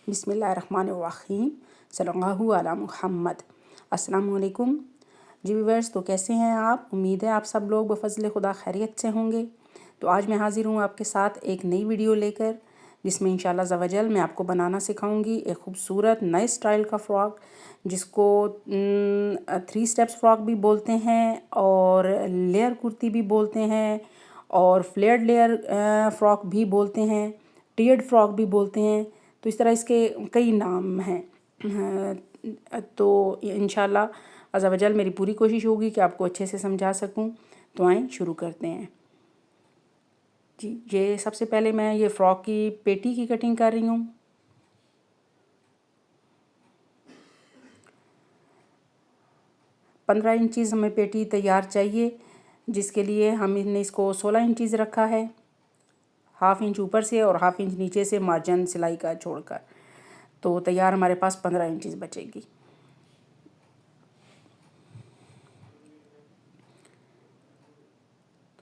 बिस्मिल्लाहिर्रहमानिर्रहीम सल्लल्लाहु अला मुहम्मद। अस्सलाम वालेकुम जी व्यूअर्स, तो कैसे हैं आप? उम्मीद है आप सब लोग बफज़ल खुदा खैरियत से होंगे। तो आज मैं हाज़िर हूँ आपके साथ एक नई वीडियो लेकर, जिसमें इंशाल्लाह ज़वजल मैं आपको बनाना सिखाऊंगी एक खूबसूरत नए स्टाइल का फ़्रॉक, जिसको 3 स्टेप्स फ़्रॉक भी बोलते हैं और लेयर कुर्ती भी बोलते हैं और फ्लेयर्ड लेयर फ़्रॉक भी बोलते हैं, टियर्ड फ़्रॉक भी बोलते हैं। तो इस तरह इसके कई नाम हैं। तो इंशाल्लाह अज़्ज़ा वजल मेरी पूरी कोशिश होगी कि आपको अच्छे से समझा सकूं। तो आएँ शुरू करते हैं जी। ये सबसे पहले मैं ये फ़्रॉक की पेटी की कटिंग कर रही हूँ। पंद्रह इंचज़ हमें पेटी तैयार चाहिए, जिसके लिए हमने इसको 16 इंचज़ रखा है, हाफ़ इंच ऊपर से और हाफ़ इंच नीचे से मार्जिन सिलाई का छोड़कर। तो तैयार हमारे पास 15 इंचज़ बचेगी।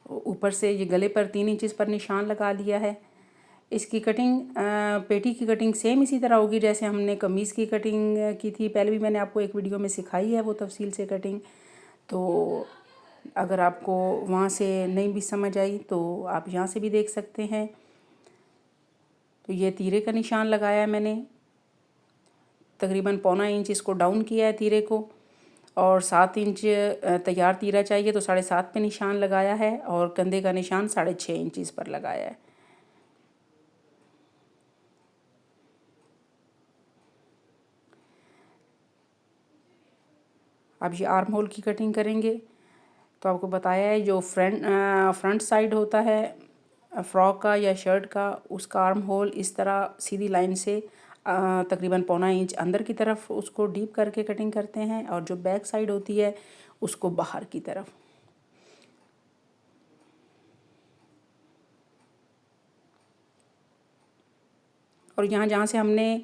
तो ऊपर से ये गले पर 3 इंचज़ पर निशान लगा लिया है। इसकी कटिंग पेटी की कटिंग सेम इसी तरह होगी जैसे हमने कमीज़ की कटिंग की थी। पहले भी मैंने आपको एक वीडियो में सिखाई है वो तफसील से कटिंग। तो अगर आपको वहाँ से नहीं भी समझ आई तो आप यहाँ से भी देख सकते हैं। तो ये तीरे का निशान लगाया है मैंने, तकरीबन पौना इंच इसको डाउन किया है तीरे को, और 7 इंच तैयार तीरा चाहिए तो 7.5 पे निशान लगाया है, और कंधे का निशान 6.5 इंच पर लगाया है। अब ये आर्म होल की कटिंग करेंगे। तो आपको बताया है जो फ्रंट साइड होता है फ़्रॉक का या शर्ट का, उसका आर्म होल इस तरह सीधी लाइन से तकरीबन पौना इंच अंदर की तरफ उसको डीप करके कटिंग करते हैं, और जो बैक साइड होती है उसको बाहर की तरफ। और यहाँ जहाँ से हमने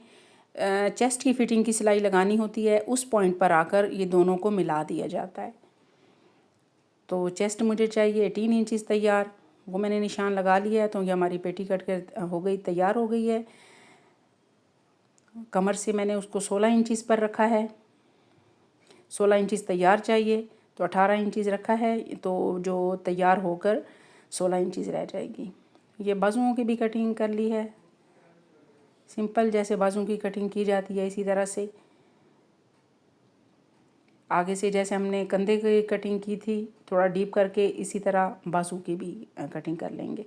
चेस्ट की फिटिंग की सिलाई लगानी होती है उस पॉइंट पर आकर ये दोनों को मिला दिया जाता है। तो चेस्ट मुझे चाहिए 18 इंचज़ तैयार, वो मैंने निशान लगा लिया है। तो ये हमारी पेटी कट कर हो गई, तैयार हो गई है। कमर से मैंने उसको 16 इंचज़ पर रखा है, 16 इंचज़ तैयार चाहिए तो 18 इंचज़ रखा है, तो जो तैयार होकर 16 इंचज़ रह जाएगी। ये बाजुओं की भी कटिंग कर ली है, सिंपल जैसे बाजू की कटिंग की जाती है इसी तरह से। आगे से जैसे हमने कंधे की कटिंग की थी थोड़ा डीप करके, इसी तरह बाजू की भी कटिंग कर लेंगे।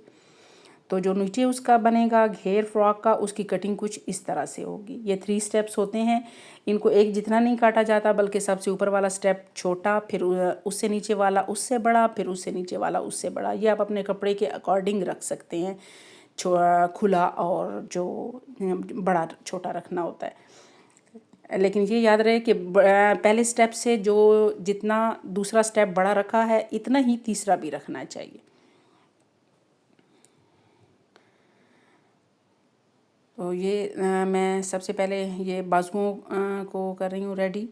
तो जो नीचे उसका बनेगा घेर फ्रॉक का, उसकी कटिंग कुछ इस तरह से होगी। ये 3 स्टेप्स होते हैं, इनको एक जितना नहीं काटा जाता बल्कि सबसे ऊपर वाला स्टेप छोटा, फिर उससे नीचे वाला उससे बड़ा, फिर उससे नीचे वाला उससे बड़ा। ये आप अपने कपड़े के अकॉर्डिंग रख सकते हैं, खुला और जो बड़ा छोटा रखना होता है। लेकिन ये याद रहे कि पहले स्टेप से जो जितना दूसरा स्टेप बड़ा रखा है इतना ही तीसरा भी रखना चाहिए। तो ये मैं सबसे पहले ये बाजुओं को कर रही हूँ रेडी।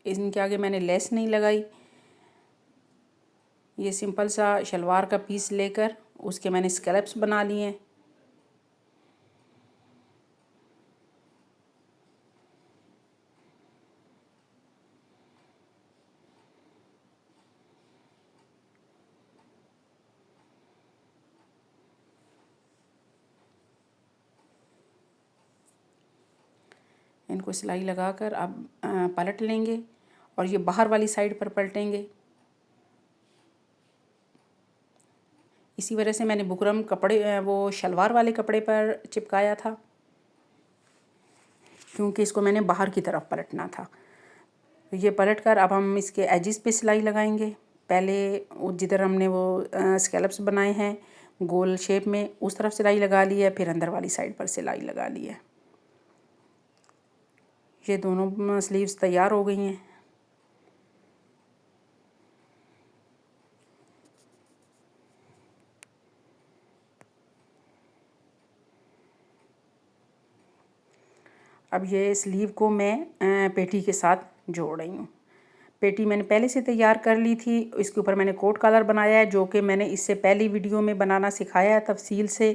इनके आगे मैंने लेस नहीं लगाई, ये सिंपल सा शलवार का पीस लेकर उसके मैंने स्कैलप्स बना लिए हैं। इनको सिलाई लगाकर अब पलट लेंगे और ये बाहर वाली साइड पर पलटेंगे। इसी वजह से मैंने बुकरम कपड़े वो शलवार वाले कपड़े पर चिपकाया था, क्योंकि इसको मैंने बाहर की तरफ पलटना था। तो ये पलट कर अब हम इसके एजिस पे सिलाई लगाएंगे। पहले जिधर हमने वो स्कैलप्स बनाए हैं गोल शेप में, उस तरफ सिलाई लगा ली है, फिर अंदर वाली साइड पर सिलाई लगा ली है। ये दोनों स्लीव्स तैयार हो गई हैं। अब ये स्लीव को मैं पेटी के साथ जोड़ रही हूँ। पेटी मैंने पहले से तैयार कर ली थी, इसके ऊपर मैंने कोट कॉलर बनाया है, जो कि मैंने इससे पहली वीडियो में बनाना सिखाया है तफसील से।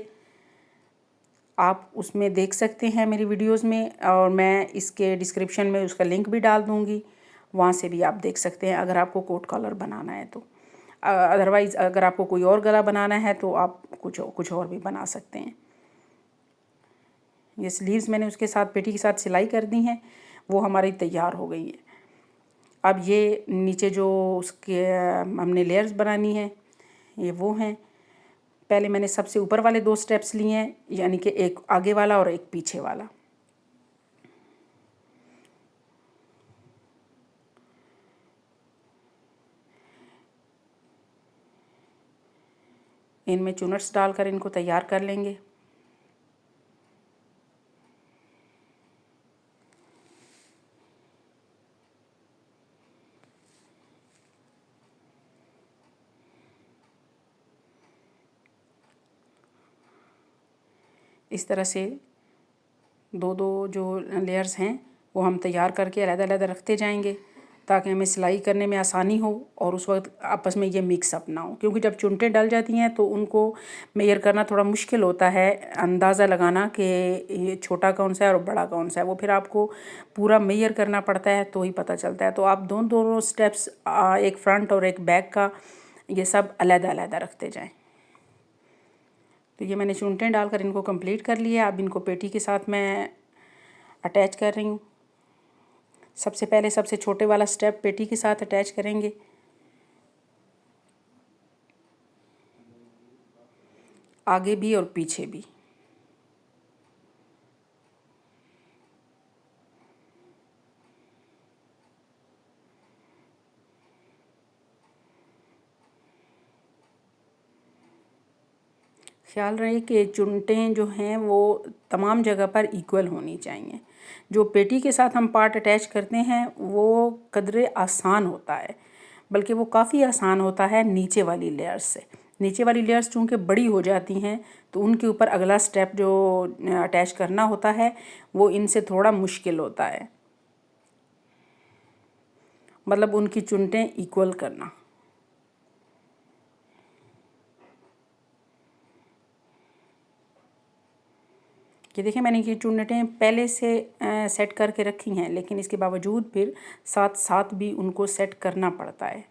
आप उसमें देख सकते हैं मेरी वीडियोस में, और मैं इसके डिस्क्रिप्शन में उसका लिंक भी डाल दूँगी, वहाँ से भी आप देख सकते हैं अगर आपको कोट कॉलर बनाना है तो। अदरवाइज़ अगर आपको कोई और गला बनाना है तो आप कुछ और भी बना सकते हैं। ये स्लीव्स मैंने उसके साथ पेटी के साथ सिलाई कर दी हैं, वो हमारी तैयार हो गई है। अब ये नीचे जो उसके हमने लेयर्स बनानी है ये वो हैं। पहले मैंने सबसे ऊपर वाले 2 स्टेप्स लिए हैं, यानी कि एक आगे वाला और एक पीछे वाला। इनमें चुनट्स डालकर इनको तैयार कर लेंगे। इस तरह से दो दो जो लेयर्स हैं वो हम तैयार करके अलग-अलग रखते जाएंगे, ताकि हमें सिलाई करने में आसानी हो और उस वक्त आपस में ये मिक्स अप ना हो। क्योंकि जब चुनटें डल जाती हैं तो उनको मेजर करना थोड़ा मुश्किल होता है, अंदाज़ा लगाना कि ये छोटा कौन सा है और बड़ा कौन सा है। वो फिर आपको पूरा मेजर करना पड़ता है तो ही पता चलता है। तो आप दोनों स्टेप्स, एक फ्रंट और एक बैक का, ये सब अलग-अलग रखते जाएँ। तो ये मैंने चुनटें डालकर इनको कंप्लीट कर लिया। अब इनको पेटी के साथ मैं अटैच कर रही हूँ। सबसे पहले सबसे छोटे वाला स्टेप पेटी के साथ अटैच करेंगे। आगे भी और पीछे भी। ख्याल रहे कि चुनटें जो हैं वो तमाम जगह पर इक्वल होनी चाहिए। जो पेटी के साथ हम पार्ट अटैच करते हैं वो कदरे आसान होता है, बल्कि वो काफ़ी आसान होता है नीचे वाली लेयर्स से। नीचे वाली लेयर्स चूँकि बड़ी हो जाती हैं तो उनके ऊपर अगला स्टेप जो अटैच करना होता है वो इनसे थोड़ा मुश्किल होता है, मतलब उनकी चुनटें इक्वल करना। ये देखिए मैंने ये चुन्नटें पहले से सेट करके रखी हैं, लेकिन इसके बावजूद फिर साथ साथ भी उनको सेट करना पड़ता है।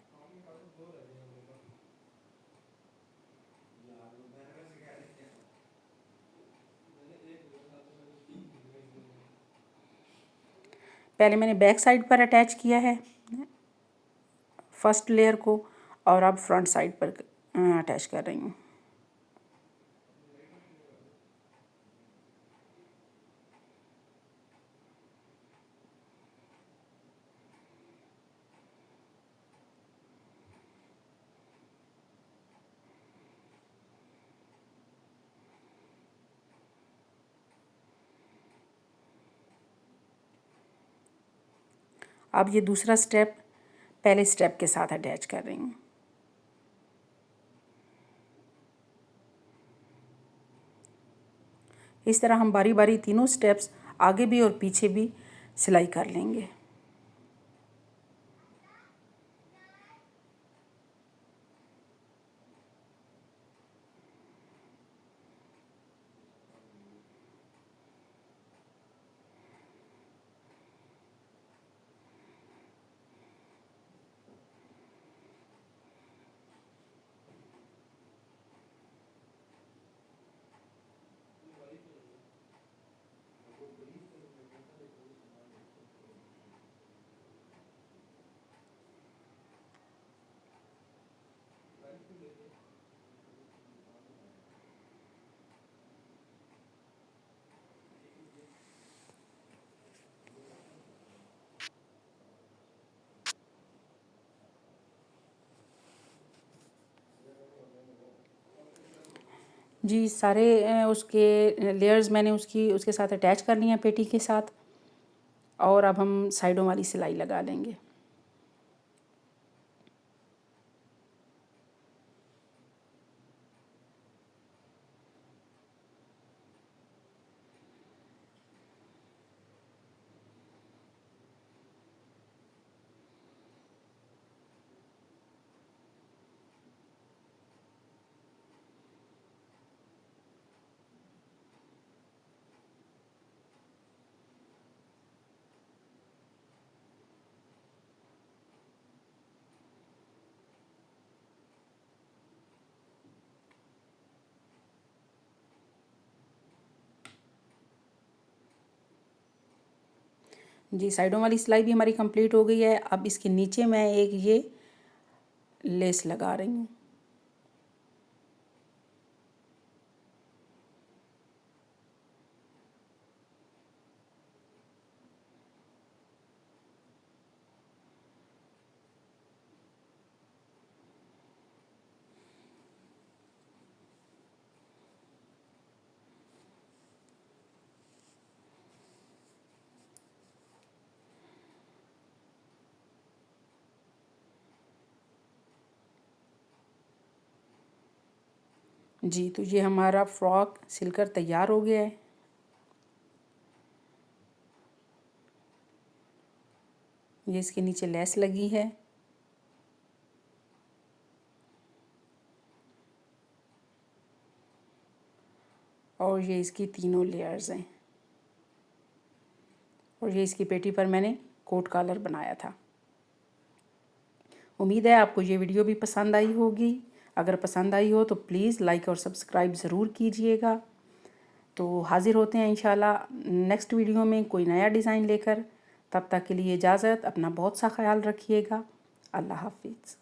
पहले मैंने बैक साइड पर अटैच किया है फर्स्ट लेयर को, और अब फ्रंट साइड पर अटैच कर रही हूँ। अब ये दूसरा स्टेप पहले स्टेप के साथ अटैच कर रही हूँ। इस तरह हम बारी बारी तीनों स्टेप्स आगे भी और पीछे भी सिलाई कर लेंगे। जी सारे उसके लेयर्स मैंने उसके साथ अटैच कर लिए हैं पेटी के साथ, और अब हम साइडों वाली सिलाई लगा लेंगे। जी साइडों वाली सिलाई भी हमारी कंप्लीट हो गई है। अब इसके नीचे मैं एक ये लेस लगा रही हूँ। जी तो ये हमारा फ्रॉक सिलकर तैयार हो गया है। ये इसके नीचे लेस लगी है। और ये इसकी तीनों लेयर्स हैं। और ये इसकी पेटी पर मैंने कोट कॉलर बनाया था। उम्मीद है आपको ये वीडियो भी पसंद आई होगी। अगर पसंद आई हो तो प्लीज़ लाइक और सब्सक्राइब ज़रूर कीजिएगा। तो हाज़िर होते हैं इंशाल्लाह नेक्स्ट वीडियो में कोई नया डिज़ाइन लेकर। तब तक के लिए इजाज़त। अपना बहुत सा ख्याल रखिएगा। अल्लाह हाफिज़।